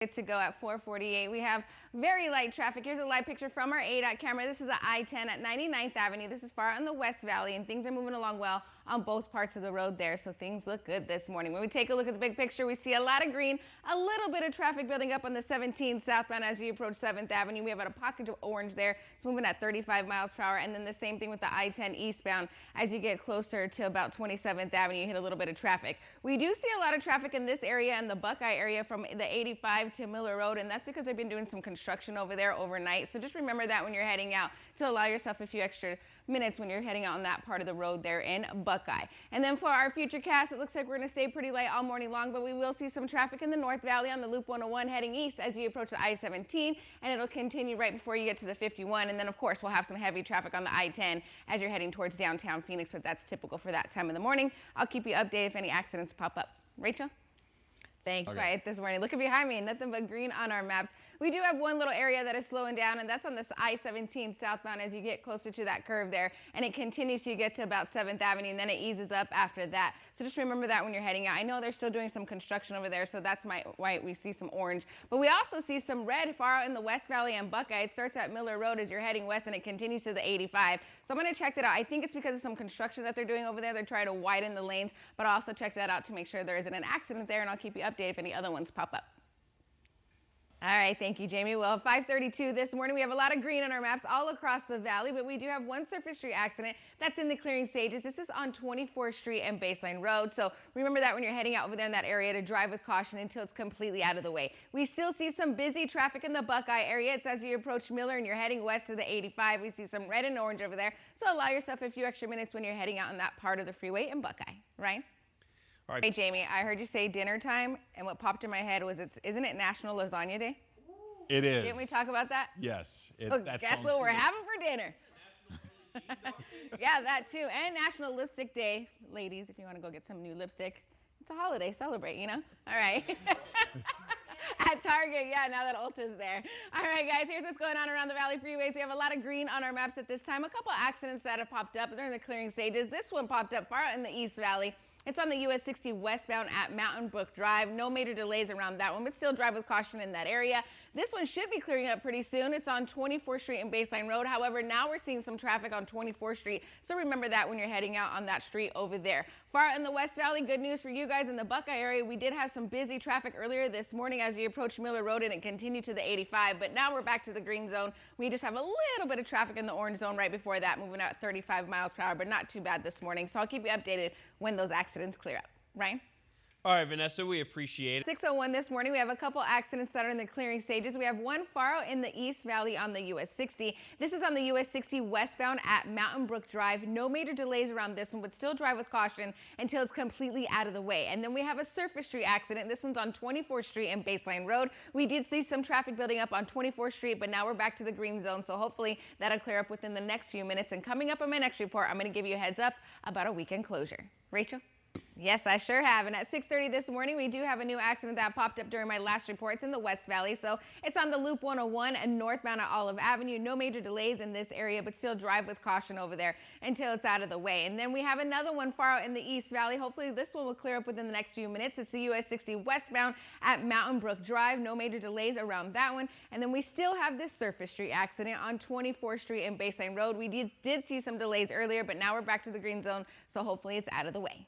Good to go at 4:48. We have very light traffic. Here's a live picture from our ADOT camera. This is the I-10 at 99th Avenue. This is far in the West Valley, and things are moving along well on both parts of the road there, so things look good this morning. When we take a look at the big picture, we see a lot of green, a little bit of traffic building up on the 17 southbound as you approach 7th Avenue. We have a pocket of orange there. It's moving at 35 miles per hour, and then the same thing with the I-10 eastbound. As you get closer to about 27th Avenue, you hit a little bit of traffic. We do see a lot of traffic in this area and the Buckeye area from the 85 to Miller Road, and that's because they've been doing some construction over there overnight. So just remember that when you're heading out, to allow yourself a few extra minutes when you're heading out on that part of the road there in Buckeye. And then for our future cast, it looks like we're going to stay pretty light all morning long, but we will see some traffic in the North Valley on the Loop 101 heading east as you approach the I-17, and it'll continue right before you get to the 51. And then of course we'll have some heavy traffic on the I-10 as you're heading towards downtown Phoenix, but that's typical for that time of the morning. I'll keep you updated if any accidents pop up. Rachel? Thanks. Okay. Quiet this morning. Looking behind me, nothing but green on our maps. We do have one little area that is slowing down, and that's on this I-17 southbound as you get closer to that curve there, and it continues to get to about 7th Avenue, and then it eases up after that. So just remember that when you're heading out. I know they're still doing some construction over there, so that's why we see some orange. But we also see some red far out in the West Valley and Buckeye. It starts at Miller Road as you're heading west, and it continues to the 85. So I'm going to check that out. I think it's because of some construction that they're doing over there. They're trying to widen the lanes, but I'll also check that out to make sure there isn't an accident there, and I'll keep you updated if any other ones pop up. All right, thank you, Jamie. Well, 5:32 this morning, we have a lot of green on our maps all across the valley, but we do have one surface street accident that's in the clearing stages. This is on 24th Street and Baseline Road, so remember that when you're heading out over there in that area to drive with caution until it's completely out of the way. We still see some busy traffic in the Buckeye area. It's as you approach Miller and you're heading west to the 85. We see some red and orange over there, so allow yourself a few extra minutes when you're heading out on that part of the freeway in Buckeye. Ryan? All right. Hey, Jamie, I heard you say dinner time, and what popped in my head was, isn't it National Lasagna Day? It is. Didn't we talk about that? Yes. So guess what we're having for dinner? Yeah, that too. And National Lipstick Day. Ladies, if you want to go get some new lipstick, it's a holiday. Celebrate, you know? All right. At Target, yeah, now that Ulta's there. All right, guys, here's what's going on around the Valley freeways. We have a lot of green on our maps at this time. A couple accidents that have popped up. They're in the clearing stages. This one popped up far out in the East Valley. It's on the US 60 westbound at Mountain Brook Drive. No major delays around that one, but still drive with caution in that area. This one should be clearing up pretty soon. It's on 24th Street and Baseline Road. However, now we're seeing some traffic on 24th Street, so remember that when you're heading out on that street over there. Far out in the West Valley, good news for you guys in the Buckeye area. We did have some busy traffic earlier this morning as you approach Miller Road, and it continued to the 85, but now we're back to the green zone. We just have a little bit of traffic in the orange zone right before that, moving out 35 miles per hour, but not too bad this morning. So I'll keep you updated when those accidents clear up. Ryan? All right, Vanessa, we appreciate it. 6:01 this morning, we have a couple accidents that are in the clearing stages. We have one far out in the East Valley on the US 60. This is on the US 60 westbound at Mountain Brook Drive. No major delays around this one, but still drive with caution until it's completely out of the way. And then we have a surface street accident. This one's on 24th Street and Baseline Road. We did see some traffic building up on 24th Street, but now we're back to the green zone, so hopefully that'll clear up within the next few minutes. And coming up on my next report, I'm going to give you a heads up about a weekend closure. Rachel? Yes, I sure have. And at 6:30 this morning, we do have a new accident that popped up during my last report. It's in the West Valley, so it's on the Loop 101 and northbound at Olive Avenue. No major delays in this area, but still drive with caution over there until it's out of the way. And then we have another one far out in the East Valley. Hopefully this one will clear up within the next few minutes. It's the US 60 westbound at Mountain Brook Drive. No major delays around that one. And then we still have this surface street accident on 24th Street and Baseline Road. We did see some delays earlier, but now we're back to the green zone, so hopefully it's out of the way.